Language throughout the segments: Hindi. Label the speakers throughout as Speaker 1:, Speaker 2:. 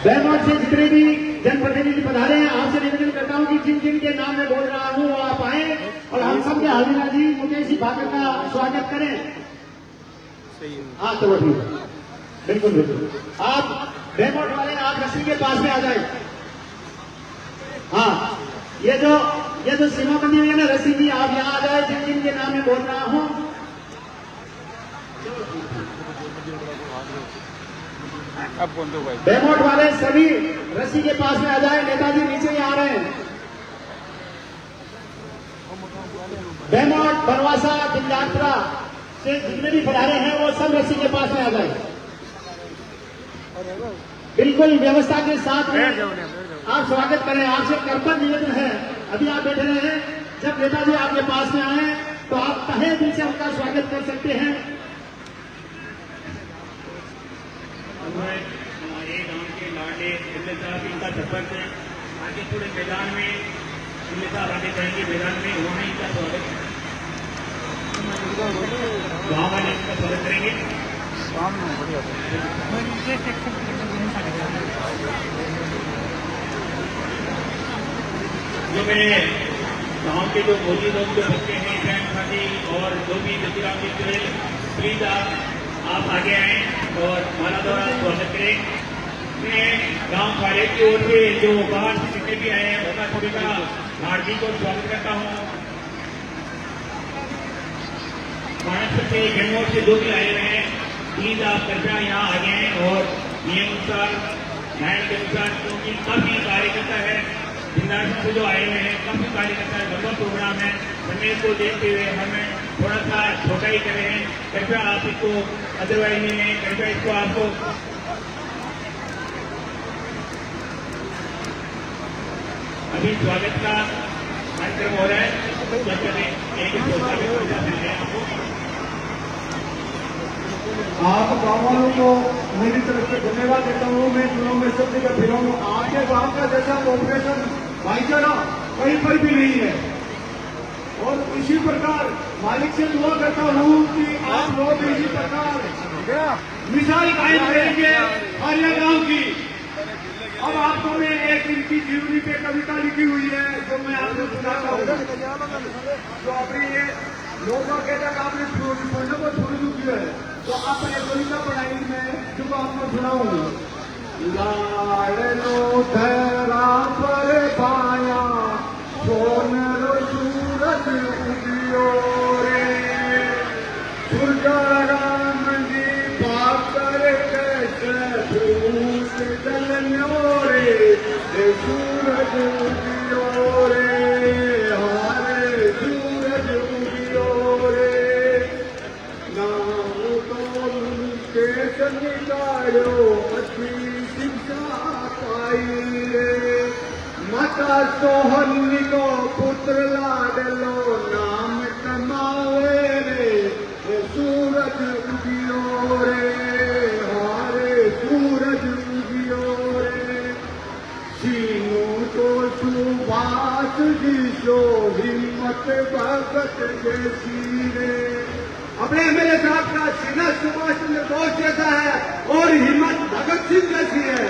Speaker 1: बेमौत से जितने भी जनप्रतिनिधि पधारे हैं, आपसे निवेदन करता हूं कि जिन जिन के नाम में बोल रहा हूं वो आप आए और हम सब के हाजिरा जी मुकेश जी भाकर का स्वागत करें। हाँ तो ठीक है, बिल्कुल बिल्कुल। आप बेमौत वाले आप रस्सी के पास में आ जाए। हाँ, ये जो सीमा बंदी हुई है ना रस्सी की, आप यहाँ आ जाए जिन जिन के नाम में बोल रहा हूं। बेमौत वाले सभी रस्सी के पास में आ जाए। नेताजी नीचे ही आ रहे हैं। बेमौत, बनवासा, दिलयात्रा से जितने भी पधारे हैं वो सब रस्सी के पास में आ जाए। बिल्कुल व्यवस्था के साथ में आप स्वागत करें। आपसे कर्तव्य निवेदन है, अभी आप बैठे रहे हैं, जब नेताजी आपके पास में आए तो आप तहे दिल से उनका स्वागत कर सकते हैं।
Speaker 2: हमारे गांव के लाडले एमएलए साहब इनका सरपंच है। आगे पूरे मैदान में एमएलए साहब आगे जाएंगे मैदान में, वहाँ इनका स्वागत गाँव वाले इनका स्वागत करेंगे। जो मेरे गांव के जो मोदी लोग जो बच्चे हैं इब्राहिम खादी और जो भी जतिराम जी प्लीज आप आगे आए और माला द्वारा स्वागत करें। मैं गांव खाले की ओर से जो बाहर से जितने भी आए हैं उनका थोड़ी सा हार्दिक को स्वागत करता हूँ। महाराष्ट्र से बेमौत से जो भी आए हुए हैं प्लीज आप कृपया यहाँ आ गए और नियम अनुसार न्याय के अनुसार, क्योंकि काफी कार्यकर्ता है जिंदाशन से जो आए हुए हैं, काफी कार्यकर्ता है, लंबा प्रोग्राम है। समय को देखते हुए हमें थोड़ा सा छोटा ही कर रहे हैं। कृपया आप इसको अदरवाइज नहीं है, कृपया इसको आपको अभी स्वागत का कार्यक्रम हो रहा है।
Speaker 1: आप गाँव वालों को मेरी तरफ से धन्यवाद देता हूँ। मैं दिनों में सब जगह फिरा हूँ। आपके गाँव का जैसा ऑपरेशन भाईचारा कहीं पर भी नहीं है और इसी प्रकार मालिक से दुआ करता हूँ कि आप लोग इसी प्रकार मिसाल कायम करेंगे आर्या गांव की। अब आपको मैं एक इनकी जीवनी पे कविता लिखी हुई है जो मैं आपको सुनाता हूँ। जो अपनी ये लोगों के तक आपने पढ़ने को छोड़ चुकी है तो आपने कविता पढ़ाई में जो आपको सुनाऊंगा। लाडलो धरा पर पाया सोनरो सूरज उदियो रे, सूरज राम जी पाकर कैसे भूत जलन्यो रे, सूरज उदियो रे, हारे सूरज उदियो रे। नाम तो के निकालो अच्छी शिक्षा पाई रे, माता सोहनी को पुत्र लाडलो नाम कमावे रे, सूरज उदियो रे, हारे सूरज उदियो रे। सीनू तो सुभाष जिसो हिम्मत भगत जैसी रे। अपने एमएलए साहब का सीना सुभाष चंद्र बोस जैसा है और हिम्मत भगत सिंह जैसी है।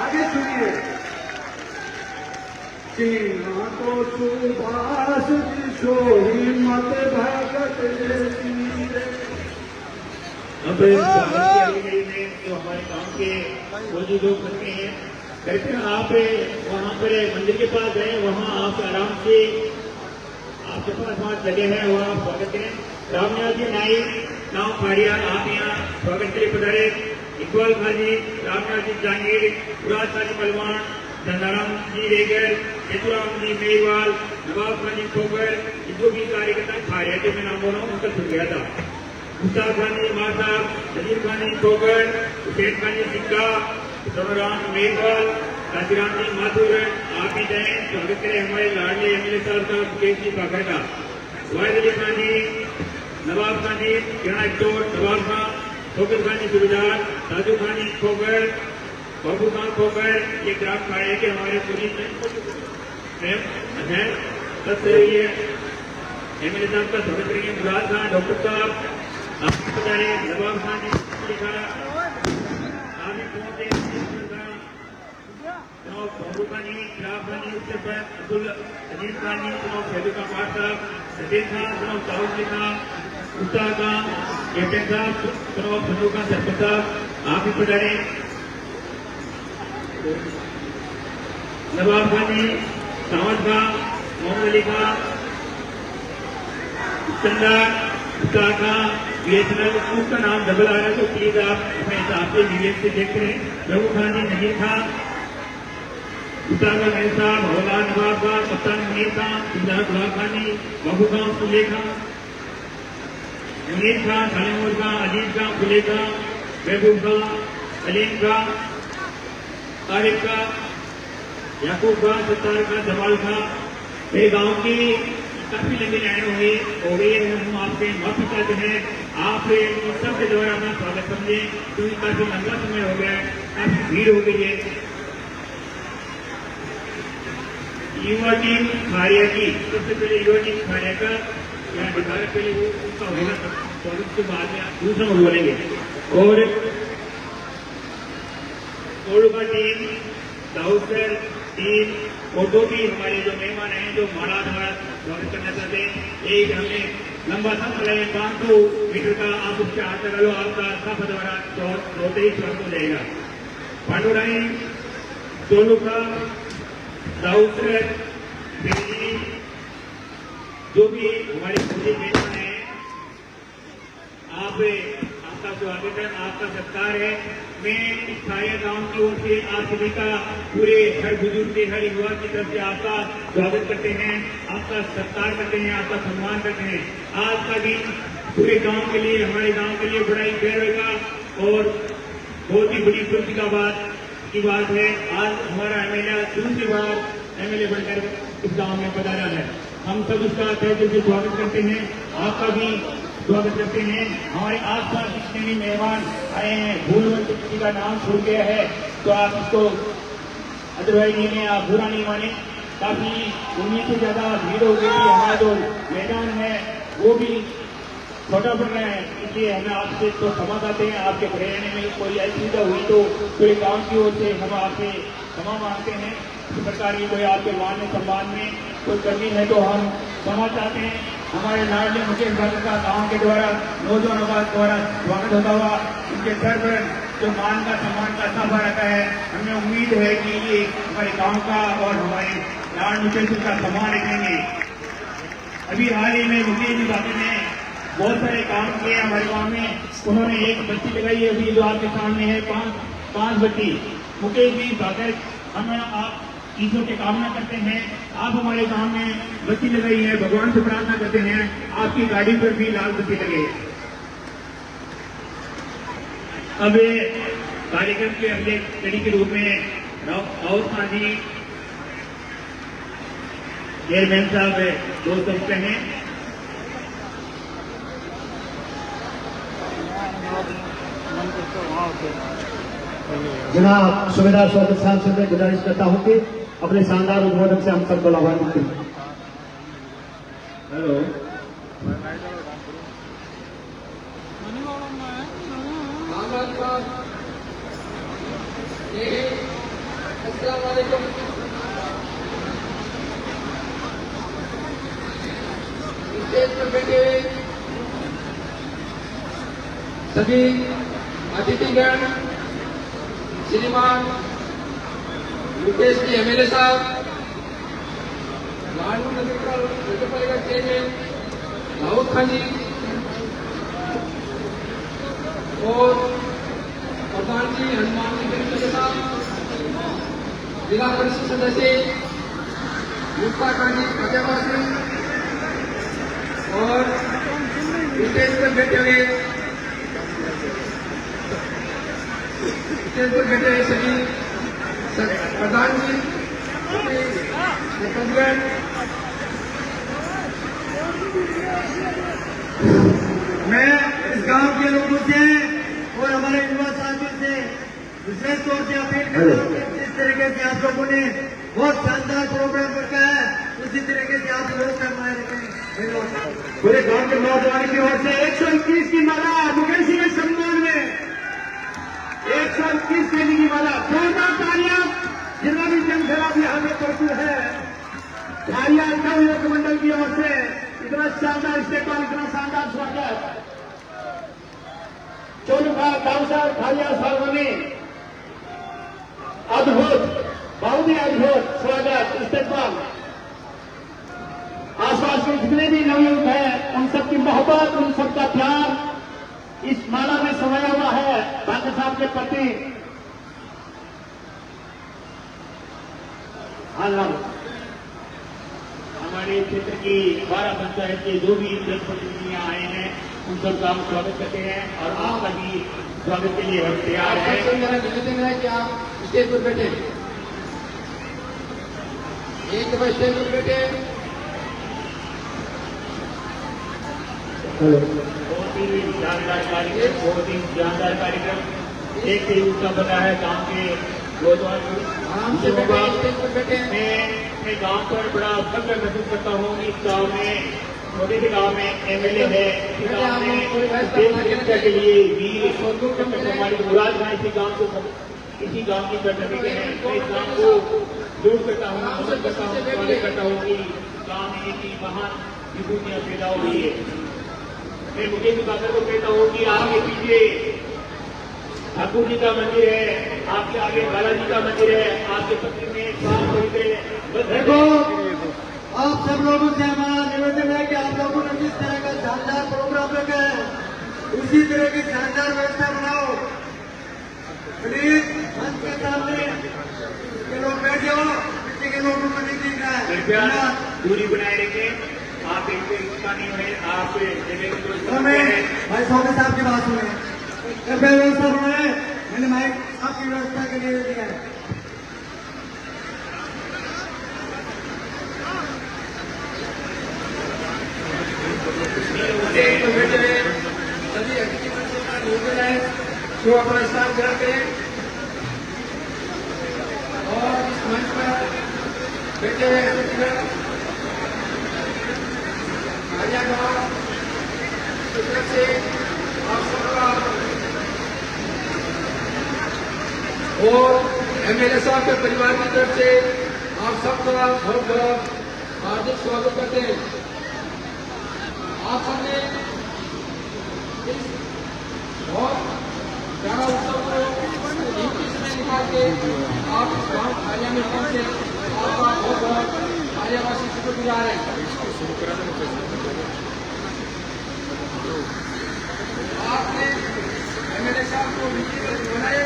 Speaker 1: आगे सुनिए। सीना तो सुभाष जिसो हिम्मत भगत जैसी है।
Speaker 2: अब जो हमारे गांव के मौजूद लोग करते हैं, कृपया आप वहाँ पर मंदिर के पास गए, वहाँ आप आराम से आपके पास वहाँ जगह है वहाँ आप स्वागत करें। रामनाथ जी नाइक नाव फाड़िया आप यहाँ स्वागत के लिए पधारे। इकबाल खान जी, रामनाथ जी जहांगीर, मुराद खानी पलवान, चंदाराम जी रेगर, यशुराम जी मेघवाल, नवाब खान जी खोगर, जो भी कार्यकर्ता फाड़िया जो मैं नाम बोल रहा हूँ उनका छूट गया था। मुश्ताक खान जी मार साहब, नजीर खान जी खोगर, हुसैन खान जी सिक्का, सोनराम मेघवाल, काशीराम जी माथुर, आप ही जाए स्वागत करें हमारे लाडले एमएलए साहब का मुकेश जी भाकर का। वाहिद अली खान जी, नवाब खान जी किरणा चोर, नवाब खान, फोकस खान जी सुबेदार, साजू खान जी खोगर, बाबू खान खोगर, ये ग्राम खाड़े के हमारे पुलिस अध्ययन तब से ये एमएलए साहब का स्वागत करेंगे। मुराद खान, डॉक्टर साहब आपको बता रहे, नवाब खान जी लिखा, पर अब्दुल अजीज खान जी चुनाव फैदू का पाठ साहब, सफेद खान चुनाव दाऊद जी खान, मुख्तार खान कैप्टन साहब चुनाव फजू खान सरपंच साहब आप भी पधारे। नवाब खान जी, सावंत खान, मोहम्मद अली खान, चंदा, मुख्तार खान, BSNL उसका नाम डबल आ रहा है तो प्लीज आप अपने हिसाब से मीडियम से देख रहे। रघु खान जी, नजीर खान, मुख्तार साहब, हवलदार नवाब खान, कप्तान मुनीर खान, सुल्तान गुलाब खान जी, बाबू खान, फुले खान, मुनीर खान, सालिमोर खान, अजीज खान, फुले खान, महबूब खान, अलीम खान, तारिक खान, याकूब खान, सत्तार खान, जमाल खान। मेरे गांव की काफी लंबी लाइनें हो गई है, हम आपसे माफी चाहते हैं। आप सबके द्वारा अपना स्वागत समझें क्योंकि काफी लंबा समय हो गया है, काफी भीड़ हो गई है। युवा टीम खारिया की सबसे पहले युवा टीम खारिया का यहाँ दिखा पहले वो उसका होगा स्वागत के बाद में दूसरा में बोलेंगे। और कोडुका टीम, दाऊदर टीम और दो भी हमारे जो मेहमान हैं जो माला हमारा स्वागत करना चाहते हैं। एक हमने लंबा सा चलाए 500 मीटर का, आप उसके हाथ लगा लो, आपका साफा द्वारा दौड़ते ही स्वागत हो जाएगा। पांडुराई, सोनू का, दाऊदर, बिजली, जो भी हमारे पूरे मेहमान हैं, आपका स्वागत है, आपका सत्कार है। मैं इस खारिया गांव की ओर से आप सभी का पूरे हर बुजुर्ग के हर युवा की तरफ से आपका स्वागत करते हैं, आपका सत्कार करते हैं, आपका सम्मान करते हैं। आज का दिन पूरे गांव के लिए, हमारे गांव के लिए बड़ा ही गर्व का और बहुत ही बड़ी खुशी की बात है। आज हमारा एमएलए दूसरी बार एमएलए बनकर इस गांव में पधारा है। हम सब उसका तहे दिल से स्वागत करते हैं, आपका भी स्वागत करते हैं। हमारे आसपास जितने भी मेहमान आए हैं, भूलवंत किसी का नाम छूट गया है तो आप इसको अदरवाइज नहीं लें, आप बुरा नहीं माने। काफी उम्मीद से ज्यादा भीड़ हो गई थी, हमारा जो मैदान है वो भी छोटा पड़ रहा है, इसलिए हमें आपसे तो क्षमा चाहते हैं। आपके रहने में कोई असुविधा हुई तो पूरे गांव की ओर से हम आपसे क्षमा मांगते हैं। सरकार की कोई आपके मान में सम्मान में कोई कमी है तो हम क्षमा चाहते हैं। हमारे लाडले मुकेश भाई का गांव के द्वारा नौजवानों का द्वारा स्वागत होता हुआ उनके सर पर जो मान का सम्मान का साफा रखा है, हमें उम्मीद है कि ये हमारे गांव का और हमारे लाड मुकेश का सम्मान रखेंगे। अभी हाल ही में मुकेश जी भाभी ने बहुत सारे काम किए हमारे गांव में। उन्होंने एक बत्ती लगाई है अभी जो आपके सामने है, पांच बत्ती। मुकेश जी भागर हमें आप ईश्वर की कामना करते हैं, आप हमारे गांव में बत्ती लगाई है, भगवान से प्रार्थना करते हैं आपकी गाड़ी पर भी लाल बत्ती लगे। अब कार्यक्रम के अगले कड़ी के रूप में राउत खान जी चेयरमैन साहब दो सकते हैं।
Speaker 3: जनाब सुबेदार शौकत साहब से मैं गुजारिश करता हूं कि अपने शानदार उद्बोधन से हम सबको लाभान्वित करें।
Speaker 2: हेलो,
Speaker 4: अस्सलाम वालेकुम। स्टेज पर बैठे हुए सभी अतिथिगण, श्रीमान मुकेश जी एमएलए साहब, लाडू नगरपालिका चेयरमैन दाऊद खान जी और प्रधान जी हनुमान जी के साथ जिला परिषद सदस्य मुफ्ता खान जी फतेहपुर सिंह और स्टेज पर बैठे हुए सभी प्रधान जी, सरपंचगण,
Speaker 1: मैं इस गांव के लोगों से और हमारे युवा साथियों से विशेष तौर से अपील करता हूं कि जिस तरीके से आप लोगों ने बहुत शानदार प्रोग्राम रखा है उसी तरीके से आप लोग करवाए रखें। पूरे गांव के नौजवान की ओर से 121 की माला मुकेश जी के सम्मान में 121 केजी की माला, जोरदार तालियां। जितना भी जन सैलाब यहाँ पे मौजूद है
Speaker 3: इतना शानदार स्वागत चोलुका काउंसर खालिया साहब ने अद्भुत, बहुत ही अद्भुत स्वागत इस्तेमाल। आसपास के जितने भी नवयुवक हैं उन सबकी मोहब्बत, उन सबका प्यार इस माला में समाया हुआ है बांके साहब के प्रति।
Speaker 2: हमारे क्षेत्र की 12 पंचायत के जो भी जनप्रतिनिधियां आए हैं उन सबका हम स्वागत करते हैं और आपका भी स्वागत के लिए हम तैयार हैं।
Speaker 4: आपसे मेरा निवेदन है कि आप स्टेज पर बैठे, एक दफा स्टेज पर बैठे।
Speaker 2: बहुत ही जानदार कार्यक्रम, बहुत ही जानदार कार्यक्रम। एक से उसका बता है गांव के
Speaker 4: आराम से बैठे, स्टेज पर बैठे।
Speaker 2: मैं अपने गांव पर बड़ा फख्र महसूस करता हूँ। इस गांव में, छोटे से गांव में एमएलए है, इस गांव में देश रक्षा के लिए वीर हमारी मुराद भाई इसी गांव की प्रतिनिधि है। मैं इस गांव को दूर करता हूँ, मदद करता हूँ, स्वागत करता हूँ कि गांव में एक महान विभूतियां पैदा हो रही है। मैं मुकेश बाकर को कहता हूँ कि आपके पीछे ठाकुर जी का मंदिर है, आपके आगे बालाजी का मंदिर है, आपके पत्नी में
Speaker 1: देखो, आप सब लोगों से हमारा निवेदन है कि आप लोगों ने जिस तरह का शानदार प्रोग्राम रखा है उसी तरह की शानदार व्यवस्था बनाओ। प्लीज मंच के सामने के लोग बैठ जाओ, पीछे के लोगों को नहीं दिख रहा है।
Speaker 2: कृपया दूरी बनाए रखें। आप एक हिस्सा नहीं हुए, आप जगह को
Speaker 1: भाई स्वामी साहब की बात सुने, कृपया व्यवस्था बनाए। मैंने माइक आपकी व्यवस्था के लिए दिया है।
Speaker 4: बैठे हुए सभी अतिथि मंत्रियों का निवेदन है जो अपना स्थान ग्रहण करें और इस मंच पर बैठे हुए अतिथिगण खालिया गांव की तरफ से आप सबका और एमएलए साहब के परिवार की तरफ से आप सबका बहुत बहुत हार्दिक स्वागत करते हैं। आप सबने इस बहुत प्यारा उत्सव को कीमती समय निकाल के आप इस गांव खालिया में पहुंचे, आपका बहुत बहुत खालियावासी शुक्रगुजार है। आपने एमएलए साहब को विजयी बनाए,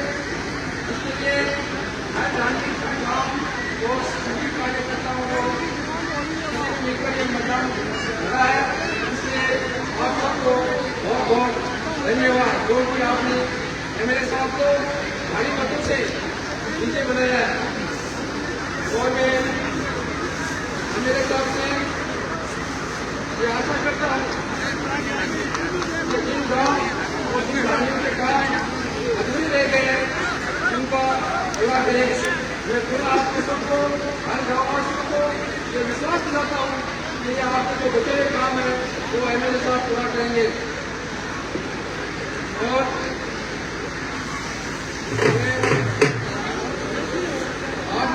Speaker 4: इसके लिए हर राजनीतिक गांव को सभी कार्यकर्ताओं को मिलकर ये मतदान करा है। आप सबको बहुत बहुत धन्यवाद जो कि आपने एमएलए साहब को भारी मतों से विजय बनाया है। और मैं एमएलए साहब से ये आशा करता हूँ कि जिन गाँव और जिन ग्रामीणों के काम अधूरे रह गए हैं उनका पूरा करें। मैं पूरा आपके सबको, हर गाँववासियों को ये विश्वास दिलाता हूँ कि ये आपके जो बचे हुए काम है वो एमएलए साहब पूरा करेंगे। और आप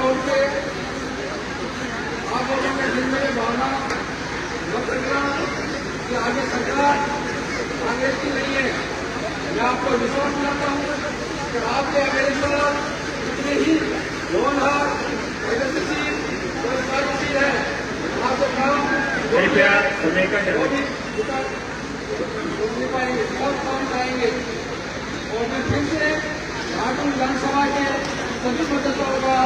Speaker 4: लोगों के दिल में भावना मत रखना कि आगे सरकार कांग्रेस की नहीं है। मैं आपको विश्वास दिलाता हूँ कि आपके एमएलए साहब जितने ही होनहार प्रगतिशील सरकारी है, आपको काम वो भी पाएंगे, बहुत काम पाएंगे। और मैं फिर से झारखंड विधानसभा के सभी मतदाताओं का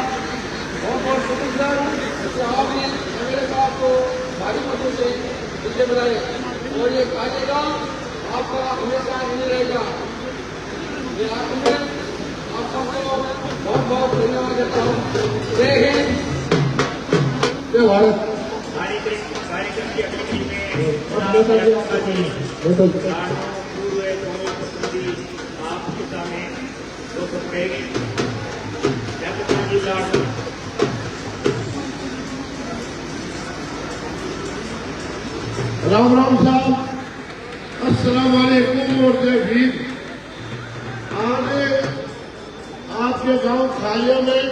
Speaker 4: बहुत बहुत शुक्रगुजार हूँ कि आपने एमएलए साहब को भारी मतों से विजय बनाए और ये कार्येगा आपका हमेशा नहीं रहेगा। मैं आप सबको बहुत बहुत धन्यवाद देता हूँ। जय हिंद, जय भारत।
Speaker 2: कार्यक्रम की अगली में आपके सामने दो सकते
Speaker 5: राम राम साहब, अस्सलाम वालेकुम और जय भीम। आज आपके गांव खालिया में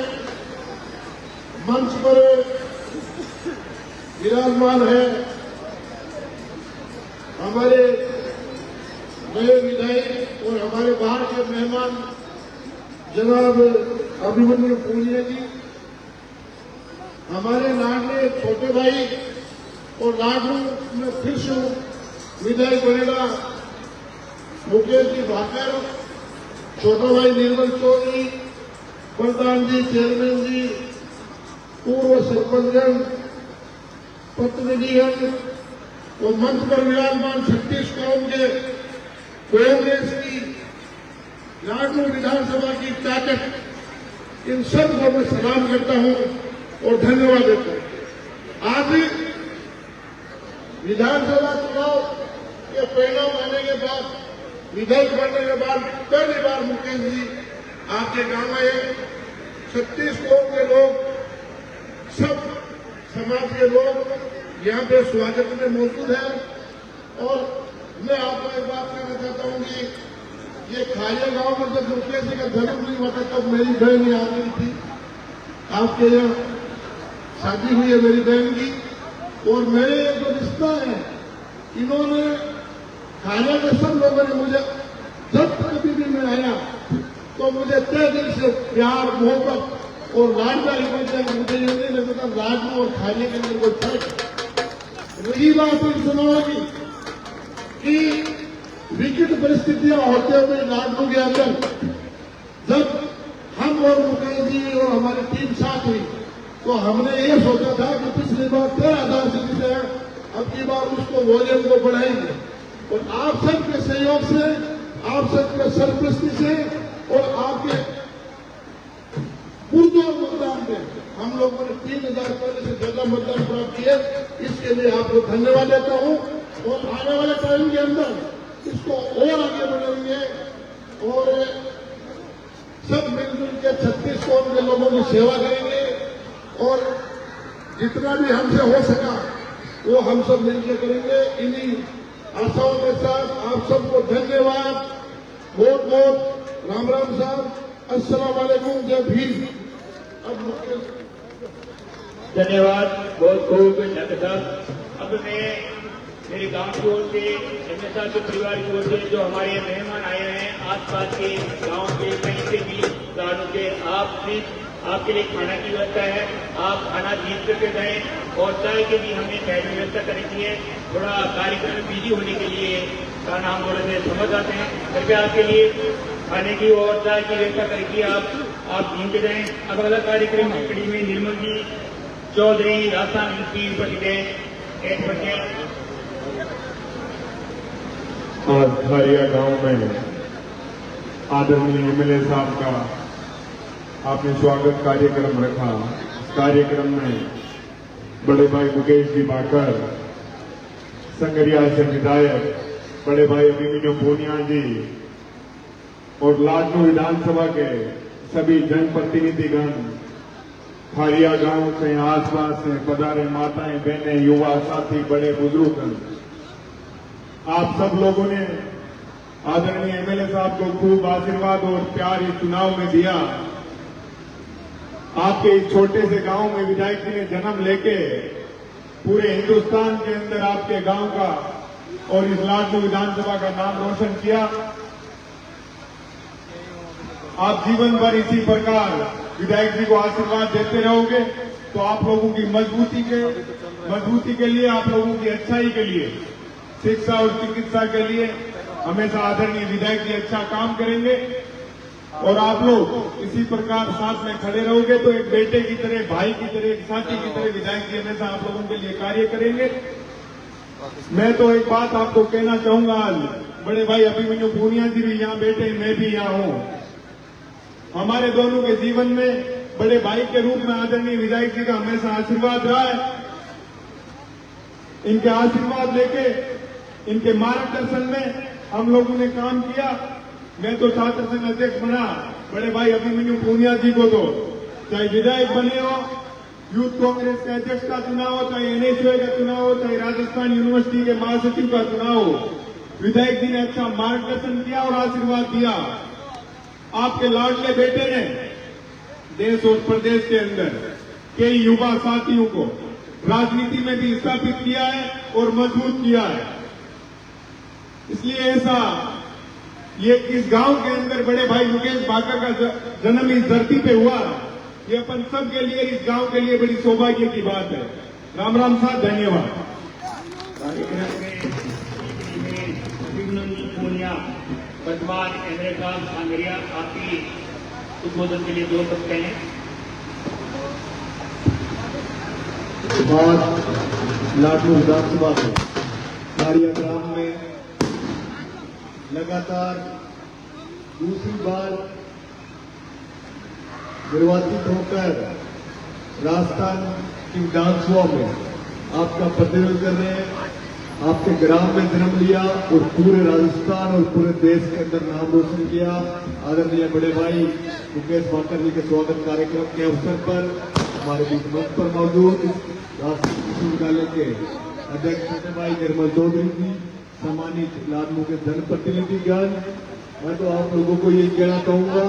Speaker 5: मंच पर विराजमान है हमारे नए विधायक और हमारे बाहर के मेहमान जनाब अभिमन्यु पूनिया जी, हमारे लाडले छोटे भाई और लाडू में फिर से विधायक बनेगा मुकेश जी भाकर, छोटा भाई निर्मल चौधरी, प्रधान जी, चेयरमैन जी, पूर्व सरपंचगण, प्रतिनिधिगण और मंच पर विराजमान 36 कौम के कांग्रेस की लाडू विधानसभा की ताकत, इन सब को मैं सलाम करता हूं और धन्यवाद देता हूं। आज विधानसभा चुनाव के परिणाम आने के बाद, विधायक बनने के बाद पहली बार मुकेश जी आपके गांव आए। 36 कौम के लोग, सब समाज के लोग यहाँ पे स्वागत में मौजूद है। और मैं आपको एक बात कहना चाहता हूँ कि ये खालिया गांव में जब मुकेश जी का जन्म नहीं हुआ था तब मेरी बहन यहाँ गई थी। आपके यहाँ शादी हुई है मेरी बहन की, और मेरे जो रिश्ता है, इन्होंने खालिया के सब लोगों ने मुझे जब कभी भी मैं आया तो मुझे तय दिल से प्यार, मोहब्बत और लाडकारी करते हैं। मुझे ये नहीं लगता लाडू और खालिया के अंदर कोई फर्क। रही बात इन चुनाव की कि विकट परिस्थितियां होते हुए लाडू के अंदर जब हम और मुकेश जी और हमारी टीम साथ हुई तो हमने ये सोचा था कि पिछली बार 13,000 सीटें हैं, अब की बार उसको वॉल्यूम को बढ़ाएंगे। और आप सबके सहयोग से, आप सबके सरपरस्ती से और आपके पुरजोर मतदान में हम लोगों ने 3,000 पहले से ज्यादा मतदान प्राप्त किए। इसके लिए आपको धन्यवाद देता हूं। और आने वाले टाइम के अंदर इसको और आगे बढ़ाएंगे और सब मिलजुल के 36 कौम के लोगों की सेवा करेंगे। और जितना भी हमसे हो सका वो हम सब मिलकर करेंगे। इन्हीं आशाओं के साथ आप सबको धन्यवाद, बहुत बहुत राम राम साहब, अस्सलाम वालेकुम, जय भीम। अब
Speaker 2: धन्यवाद, बहुत खूब डॉक्टर साहब। अब मैं मेरे गांव की ओर से, एमएलए साहब के परिवार की ओर से जो हमारे मेहमान आए हैं आसपास के गांव के, कहीं से भी गांव के, आपके लिए खाना की व्यवस्था है। आप खाना जीत करके जाएं और चाय की भी हमने चाय की व्यवस्था करी थी। थोड़ा कार्यक्रम में बिजी होने के लिए खाना हम थोड़े से समझ आते हैं, कृपया आपके लिए खाने की और चाय की व्यवस्था करेगी। आप जीत के जाएं। अब अगला कार्यक्रम की कड़ी में निर्मल जी चौधरी राजस्थान की उपस्थित है।
Speaker 6: आज खारिया गांव में आदरणीय एमएलए साहब का आपने स्वागत कार्यक्रम रखा। इस कार्यक्रम में बड़े भाई मुकेश जी भाकर, संगरिया से विधायक बड़े भाई अभिमन्यु पूनिया जी और लाडनू विधानसभा के सभी जनप्रतिनिधिगण, खारिया गांव से, आसपास से पधारे माताएं, बहनें, युवा साथी, बड़े बुजुर्ग, आप सब लोगों ने आदरणीय एमएलए साहब को खूब आशीर्वाद और प्यार इस चुनाव में दिया। आपके इस छोटे से गांव में विधायक जी ने जन्म लेके पूरे हिंदुस्तान के अंदर आपके गांव का और इस लाडनू विधानसभा का नाम रोशन किया। आप जीवन भर इसी प्रकार विधायक जी को आशीर्वाद देते रहोगे तो आप लोगों की मजबूती के लिए, आप लोगों की अच्छाई के लिए, शिक्षा और चिकित्सा के लिए हमेशा आदरणीय विधायक जी अच्छा काम करेंगे। और आप लोग इसी प्रकार साथ में खड़े रहोगे तो एक बेटे की तरह, भाई की तरह, एक साथी की तरह विधायक जी हमेशा आप लोगों के लिए कार्य करेंगे। मैं तो एक बात आपको कहना चाहूंगा, आज बड़े भाई अभिमन्यु पूनिया जी भी यहाँ बैठे, मैं भी यहाँ हूँ। हमारे दोनों के जीवन में बड़े भाई के रूप में आदरणीय विधायक जी का हमेशा आशीर्वाद रहा है। इनके आशीर्वाद लेके, इनके मार्गदर्शन में हम लोगों ने काम किया। मैं तो छात्र संघ अध्यक्ष बना, बड़े भाई अभिमन्यु पूनिया जी को तो चाहे विधायक बने हो, यूथ कांग्रेस के अध्यक्ष का चुनाव हो, चाहे एनएसयूआई का चुनाव हो, चाहे राजस्थान यूनिवर्सिटी के महासचिव का चुनाव हो, विधायक जी ने अच्छा मार्गदर्शन किया और आशीर्वाद दिया। आपके लाडले बेटे ने देश और प्रदेश के अंदर कई युवा साथियों को राजनीति में भी स्थापित किया है और मजबूत किया है। इसलिए ऐसा ये इस गांव के अंदर बड़े भाई मुकेश भाकर का जन्म इस धरती पे हुआ, ये अपन सब के लिए, इस गांव के लिए बड़ी सौभाग्य की बात है। राम राम साहब, धन्यवाद।
Speaker 2: कार्यक्रम में पूनिया वर्तमान एमएलए साहब सांगरिया आपकी उद्बोधन के लिए 2 शब्द कहें।
Speaker 1: बाद लाडनू विधानसभा से खारिया ग्राम में लगातार दूसरी बार निर्वाचित होकर राजस्थान की विधानसभा में आपका प्रतिनिधित्व कर रहे हैं। आपके ग्राम में जन्म लिया और पूरे राजस्थान और पूरे देश के अंदर नाम रोशन किया। आदरणीय बड़े भाई मुकेश भाकर जी के स्वागत कार्यक्रम के अवसर पर हमारे बीच मंच पर मौजूद राष्ट्रीय कृषि विद्यालय के अध्यक्ष छोटे भाई निर्मल चौधरी जी, सम्मानित लाडनू के जनप्रतिनिधिगण, मैं तो आप लोगों को ये कहना चाहूंगा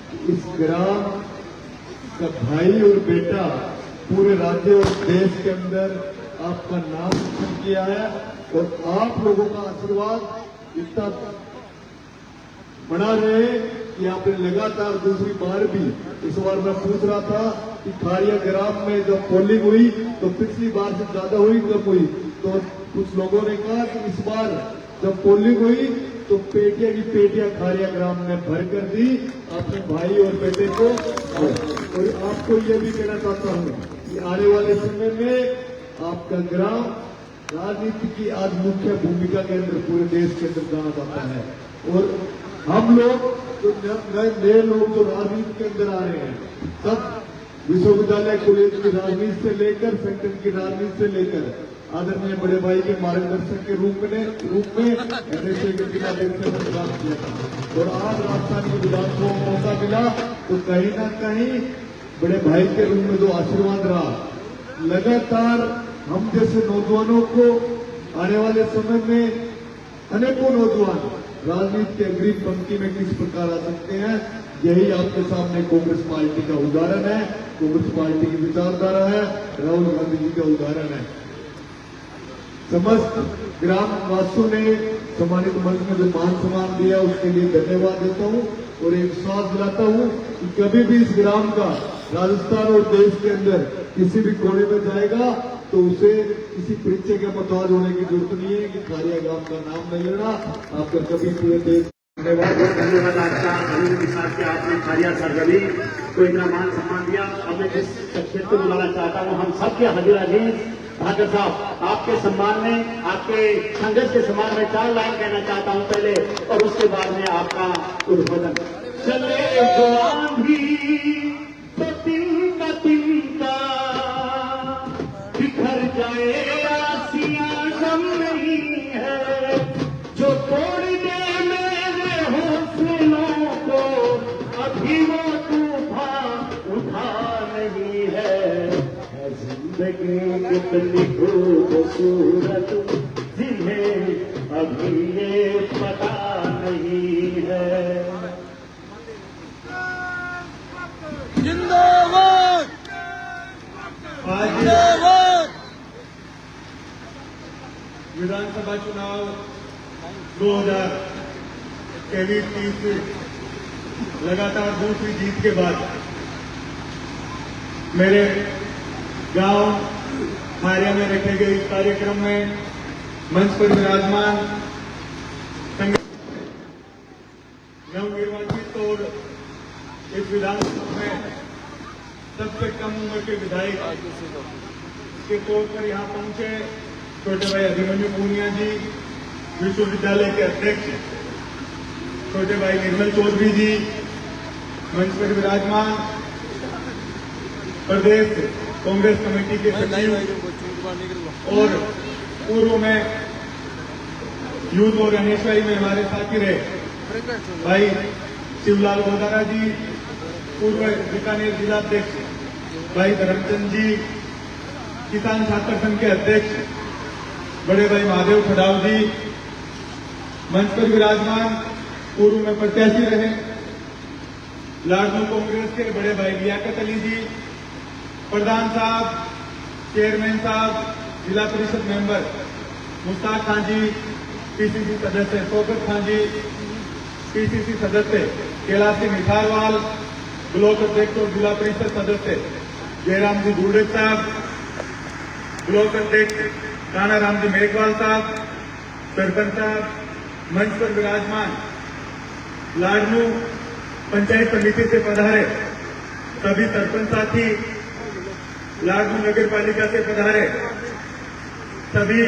Speaker 1: कि इस ग्राम का भाई और बेटा पूरे राज्य और देश के अंदर आपका नाम रोशन किया है और आप लोगों का आशीर्वाद इतना बना रहे कि आपने लगातार दूसरी बार भी, इस बार मैं पूछ रहा था कि खारिया ग्राम में जब पोलिंग हुई तो पिछली बार से ज्यादा हुई, कम हुई, तो कुछ लोगों ने कहा कि इस बार जब पोलिंग हुई तो पेटियां की पेटियां खारिया ग्राम में भर कर दी अपने भाई और बेटे को। और आपको ये भी कहना चाहता हूँ कि आने वाले समय में आपका ग्राम राजनीति की आज मुख्य भूमिका के अंदर पूरे देश के अंदर जाना जाता है। और हम लोग जो नए लोग जो राजनीति के अंदर आ रहे हैं, सब विश्वविद्यालय कॉलेज की राजनीति से लेकर संगठन की राजनीति से लेकर आदरणीय बड़े भाई के मार्गदर्शन के रूप में एनएसए के जिलाध्यक्ष ने काम किया था और आज राजस्थान की विधानसभा में मौका मिला तो कहीं ना कहीं बड़े भाई के रूप में जो आशीर्वाद रहा, लगातार हम जैसे नौजवानों को आने वाले समय में अनेकों नौजवान राजनीति के अग्रिम पंक्ति में किस प्रकार आ सकते हैं, यही आपके सामने कांग्रेस पार्टी का उदाहरण है। कांग्रेस पार्टी की विचारधारा है, राहुल गांधी जी का उदाहरण है। समस्त ग्राम वासियों ने सम्मानित मंच में जो मान सम्मान दिया उसके लिए धन्यवाद देता हूं और एक विश्वास दिलाता हूं कि कभी भी इस ग्राम का राजस्थान और देश के अंदर किसी भी कोने में जाएगा तो उसे किसी परिचय के मोहताज होने की जरूरत नहीं है कि खारिया ग्राम का नाम नहीं लेना। आपका कभी पूरे देश
Speaker 3: धन्यवाद आपका अनिल के साथ के आपने खारिया सरगली को इतना मान सम्मान दिया। अब मैं जिस शख्सियत को बुलाना चाहता हूँ, हम सबके हाजिर अजीज भाकर साहब, आपके सम्मान में, आपके संघर्ष के सम्मान में 4 लाइन कहना चाहता हूँ पहले और उसके बाद में आपका उद्बोधन। चले जो आंधी तो तिनका तिनका बिखर जाए आसियां गम नहीं है, जो तोड़ दे मेरे हौसलों को अभी वो तूफान उठा नहीं है। जिंदगी कितनी खूबसूरत जिन्हें अभी ये पता नहीं है।
Speaker 7: जिंदाबाद जिंदाबाद।
Speaker 6: विधानसभा चुनाव 2023 लगातार दूसरी जीत के बाद मेरे गांव खारिया में रखे गए इस कार्यक्रम में मंच पर विराजमान नवनिर्वाचित और इस विधानसभा में सबसे कम उम्र के विधायक के तौर पर यहाँ पहुंचे छोटे भाई अभिमन्यु पूनिया जी, विश्वविद्यालय के अध्यक्ष छोटे भाई निर्मल चौधरी जी, मंच पर विराजमान प्रदेश कांग्रेस कमेटी के सचिव और पूर्व में यूथ ऑर्गेनाइजेशन में हमारे साथी रहे भाई शिवलाल गोदारा जी, पूर्व बीकानेर जिलाध्यक्ष भाई धर्मचंद जी, किसान छात्र संघ के अध्यक्ष बड़े भाई महादेव खड़ाव जी, मंच पर विराजमान पूर्व में प्रत्याशी रहे लाडनू कांग्रेस के बड़े भाई लियाकत अली जी, प्रधान साहब, चेयरमैन साहब, जिला परिषद मेंबर मुश्ताक खान जी, पीसीसी सदस्य शौकत खान जी, पीसीसी सदस्य कैलाश सिंह निथारवाल, ब्लॉक अध्यक्ष और जिला परिषद सदस्य जयराम जी गुर्डे साहब, ब्लॉक अध्यक्ष कानाराम जी मेघवाल साहब, सरपंच साहब, मंच पर विराजमान लाडनू पंचायत समिति से पधारे सभी सरपंच साथी, लाडनू नगर पालिका से पधारे सभी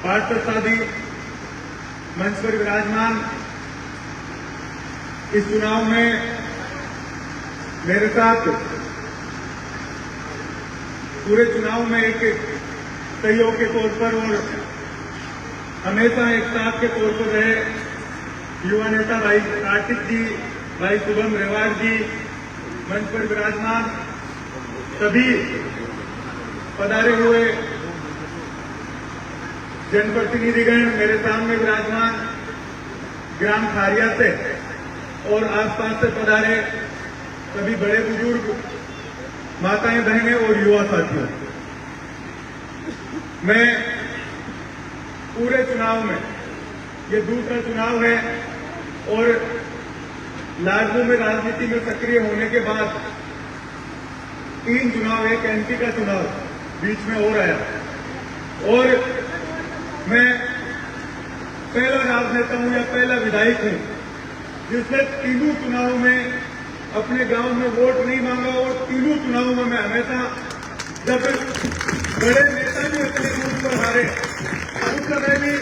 Speaker 6: पार्षद साथी, मंच पर विराजमान, इस चुनाव में मेरे साथ पूरे चुनाव में एक सहयोग के तौर पर और हमेशा एक साथ के तौर पर रहे युवा नेता भाई कार्तिक जी, भाई शुभम रेवाड़ जी, मंच पर विराजमान सभी पधारे हुए जनप्रतिनिधिगण, मेरे सामने विराजमान ग्राम खारिया से और आसपास से पधारे सभी बड़े बुजुर्ग, माताएं बहनें और युवा साथियों, मैं पूरे चुनाव में, ये दूसरा चुनाव है और लाडनू में राजनीति में सक्रिय होने के बाद 3 चुनाव, एक एमपी का चुनाव बीच में हो आया और मैं पहला राजनेता हूं या पहला विधायक हूं जिसने तीनों चुनाव में अपने गांव में वोट नहीं मांगा और तीनों चुनावों में मैं हमेशा, जब बड़े नेता भी अपने बूथ पर हारे उस समय भी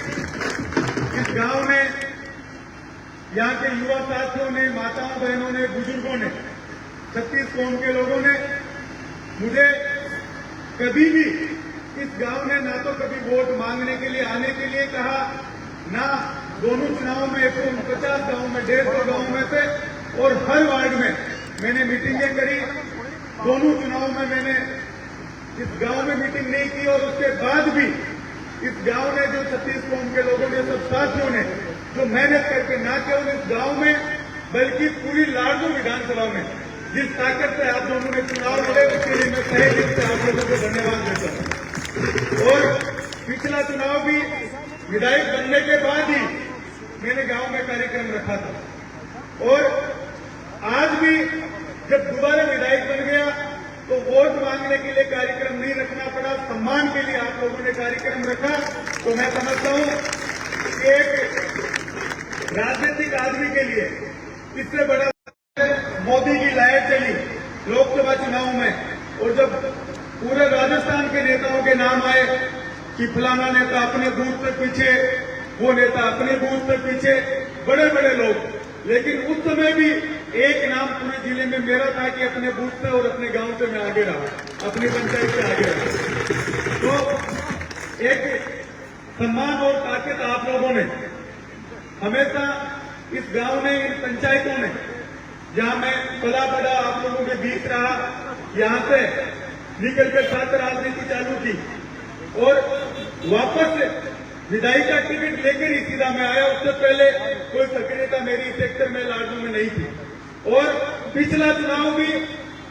Speaker 6: इस गांव में यहाँ के युवा साथियों ने, माताओं बहनों ने, बुजुर्गों ने, 36 कौम के लोगों ने मुझे कभी भी इस गांव ने ना तो कभी वोट मांगने के लिए आने के लिए कहा, ना दोनों चुनाव में 150 गांव में 150 गांव में से और हर वार्ड में मैंने मीटिंगें करी। दोनों चुनाव में मैंने इस गांव में मीटिंग नहीं की और उसके बाद भी इस गांव ने जो 36 कौम के लोगों ने, सब साथियों ने जो मेहनत करके ना केवल इस गांव में बल्कि पूरी लाडनू विधानसभा में जिस ताकत से आप लोगों ने चुनाव लड़े उसके लिए मैं तहे दिल से आप लोगों को धन्यवाद देता हूं। और पिछला चुनाव भी विधायक बनने के बाद ही मैंने गांव में कार्यक्रम रखा था और आज भी जब दोबारा विधायक बन गया तो वोट मांगने के लिए कार्यक्रम नहीं रखना पड़ा, सम्मान के लिए आप लोगों ने कार्यक्रम रखा। तो मैं समझता हूं कि एक राजनीतिक आदमी के लिए इससे बड़ा मोदी की लहर चली लोकसभा चुनाव में और जब पूरे राजस्थान के नेताओं के नाम आए कि फलाना नेता अपने बूथ से पीछे, वो नेता अपने बूथ से पीछे, बड़े बड़े लोग, लेकिन उस समय भी एक नाम पूरे जिले में मेरा था कि अपने बूथ से और अपने गांव से मैं आगे रहा, अपनी पंचायत से आगे रहा। तो एक सम्मान और ताकत आप लोगों ने हमेशा इस गांव ने, इन पंचायतों ने, जहां मैं पला बड़ा आप लोगों के बीच रहा, यहां से निकलकर छात्र राजनीति चालू की और वापस विधायक का टिकट लेकर ही सीधा मैं आया। उससे पहले कोई सक्रियता मेरी सेक्टर में लाडनू में नहीं थी। और पिछला चुनाव भी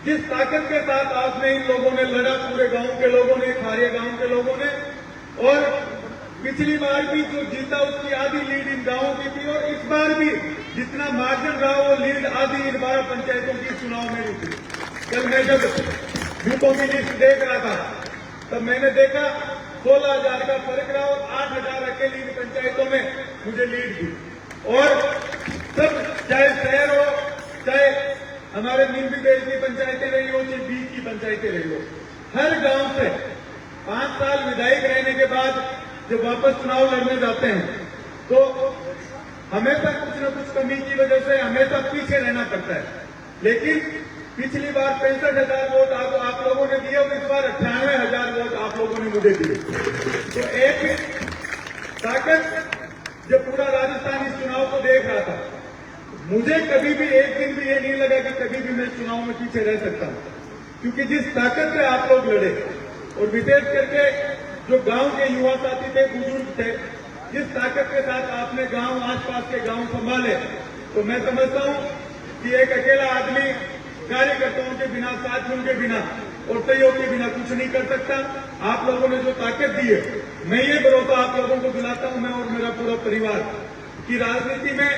Speaker 6: जिस ताकत के साथ आपने इन लोगों ने लड़ा, पूरे गांव के लोगों ने, खारिया गांव के लोगों ने, और पिछली बार भी जो जीता उसकी आधी लीड इन गांवों की थी और इस बार भी जितना मार्जिन रहा वो लीड आधी इन 12 पंचायतों की चुनाव में थी। कल मैं जब बूथों की लिस्ट देख रहा था तब मैंने देखा 16,000 का फर्क रहा और 8,000 अकेली पंचायतों में मुझे लीड दी। और सब, चाहे शहर हो, चाहे हमारे नीमवी देश की पंचायतें रही हो, चाहे बीच की पंचायतें रही हो, हर गांव से 5 साल विधायक रहने के बाद जब वापस चुनाव लड़ने जाते हैं तो हमेशा कुछ न कुछ कमी की वजह से हमेशा पीछे रहना पड़ता है। लेकिन पिछली बार 65,000 वोट आप लोगों ने दिए और इस बार 98,000 वोट आप लोगों ने मुझे दिए। तो एक ताकत, जब पूरा राजस्थान इस चुनाव को देख रहा था, मुझे कभी भी एक दिन भी ये नहीं लगा कि कभी भी मैं चुनाव में पीछे रह सकता हूं, क्योंकि जिस ताकत से आप लोग लड़े और विशेष करके जो गांव के युवा साथी थे, बुजुर्ग थे, जिस ताकत के साथ आपने गांव, आसपास के गांव संभाले, तो मैं समझता हूं कि एक अकेला आदमी कार्यकर्ताओं के बिना, साथियों के बिना
Speaker 1: और सहयोग के बिना कुछ नहीं कर सकता। आप लोगों ने जो ताकत दी है, मैं ये भरोसा आप लोगों को दिलाता हूं, मैं और मेरा पूरा परिवार, कि राजनीति में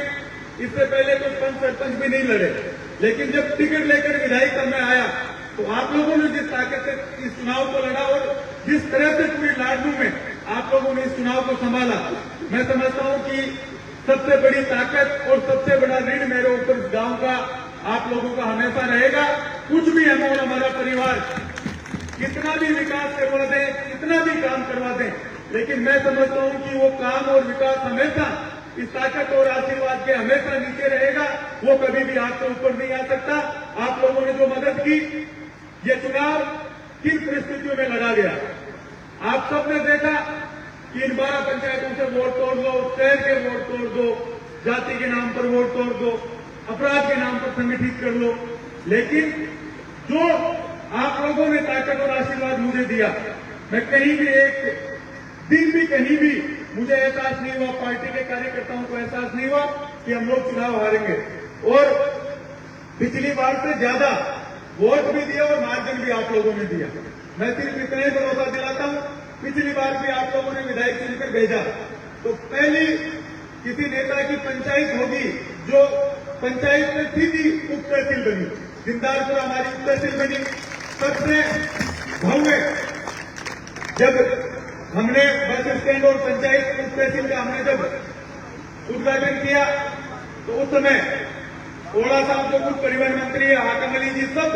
Speaker 1: इससे पहले तो पंच सरपंच भी नहीं लड़े, लेकिन जब टिकट लेकर विधायिका में आया तो आप लोगों ने जिस ताकत से इस चुनाव को लड़ा और जिस तरह से पूरी लाडनू में आप लोगों ने इस चुनाव को संभाला, मैं समझता हूं कि सबसे बड़ी ताकत और सबसे बड़ा ऋण मेरे ऊपर इस गांव का आप लोगों का हमेशा रहेगा। कुछ भी हम और हमारा परिवार कितना भी विकास करवा दें, कितना भी काम करवा दें, लेकिन मैं समझता हूं कि वो काम और विकास हमेशा इस ताकत और आशीर्वाद के हमेशा नीचे रहेगा, वो कभी भी हाथ से ऊपर नहीं आ सकता। आप लोगों ने जो मदद की, ये चुनाव किन परिस्थितियों में लड़ा गया, आप सबने देखा कि इन 12 पंचायतों से वोट तोड़ दो, शहर के वोट तोड़ दो, जाति के नाम पर वोट तोड़ दो, अपराध के नाम पर संगठित कर लो, लेकिन जो आप लोगों ने ताकत और आशीर्वाद मुझे दिया, मैं कहीं भी एक दिन भी कहीं भी मुझे एहसास नहीं हुआ, पार्टी के कार्यकर्ताओं को एहसास नहीं हुआ कि हम लोग चुनाव हारेंगे। और पिछली बार से ज्यादा वोट भी दिया और मार्जिन भी आप लोगों ने दिया। मैं सिर्फ इतना ही भरोसा दिलाता हूं, पिछली बार भी आप लोगों ने विधायक चुनकर भेजा, तो पहली किसी नेता की पंचायत होगी जो पंचायत में सीधी उप तहसील बनी, जिंदारपुर हमारी उप तहसील बनी, सबसे भव्य। जब हमने बस स्टैंड और पंचायत उप तहसील का हमने जब उद्घाटन किया तो उस समय ओड़ा साहब जो कुछ परिवहन मंत्री है, हाकम अली जी, सब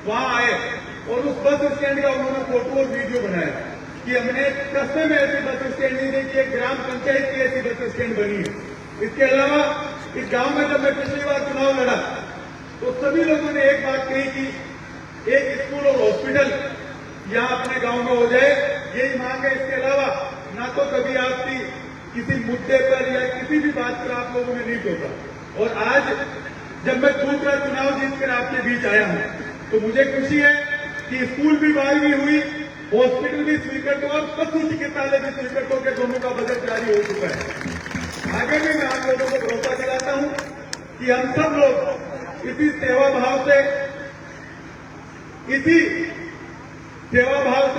Speaker 1: वहां आए और उस बस स्टैंड का उन्होंने फोटो और वीडियो बनाया कि हमने कस्बे में ऐसी बस स्टैंड नहीं देखी, एक ग्राम पंचायत की ऐसी बस स्टैंड बनी है। इसके अलावा इस गांव में जब मैं पिछली बार चुनाव लड़ा तो सभी लोगों ने एक बात कही कि एक स्कूल और हॉस्पिटल यहां अपने गांव में हो जाए, यही मांग है। इसके अलावा ना तो कभी आपकी किसी मुद्दे पर या किसी भी बात पर आप लोगों ने नहीं टोका। और आज जब मैं दूसरा चुनाव जीतकर आपके बीच आया हूं तो मुझे खुशी है कि स्कूल भी बारहवीं हुई, हॉस्पिटल भी स्वीकृत और पशु चिकित्सालय भी स्वीकृत होकर दोनों का बजट जारी हो चुका है। आगे भी मैं आप लोगों को भरोसा दिलाता हूं कि हम सब लोग इसी सेवा भाव से,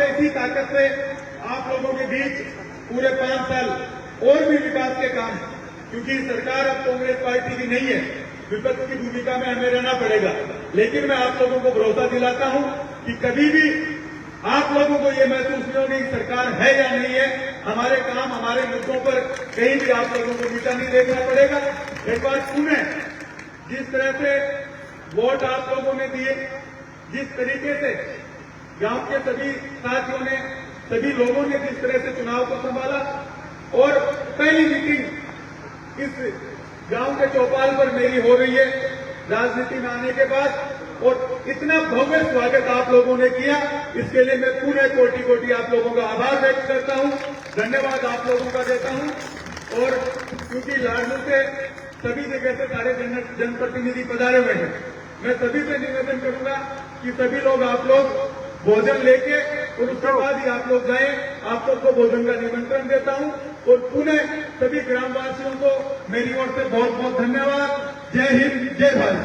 Speaker 1: इसी ताकत से आप लोगों के बीच पूरे 5 साल और भी विकास के काम, क्योंकि सरकार अब कांग्रेस पार्टी की नहीं है, विपक्ष की भूमिका में हमें रहना पड़ेगा, लेकिन मैं आप लोगों को भरोसा दिलाता हूं कि कभी भी आप लोगों को ये महसूस नहीं होगी सरकार है या नहीं है, हमारे काम, हमारे मुद्दों पर कहीं भी आप लोगों को नीचा नहीं देखना पड़ेगा। एक बार पुनः जिस तरह से वोट आप लोगों ने दिए, जिस तरीके से गांव के सभी साथियों ने, सभी लोगों ने जिस तरह से चुनाव को संभाला, और पहली मीटिंग इस गांव के चौपाल पर मेरी हो रही है राजनीति में आने के बाद, और इतना भव्य स्वागत आप लोगों ने किया, इसके लिए मैं पूरे कोटि कोटि आप लोगों का आभार व्यक्त करता हूं, धन्यवाद आप लोगों का देता हूं। और क्योंकि लाडनू से सभी जगह से सारे जनप्रतिनिधि पधारे हुए हैं, मैं सभी से निवेदन करूंगा कि सभी लोग, आप लोग भोजन लेके और उसके बाद ही आप लोग जाएं। आप सबको भोजन का निमंत्रण देता हूं और पुनः सभी ग्रामवासियों को मेरी ओर से बहुत बहुत धन्यवाद। जय हिंद, जय भारत।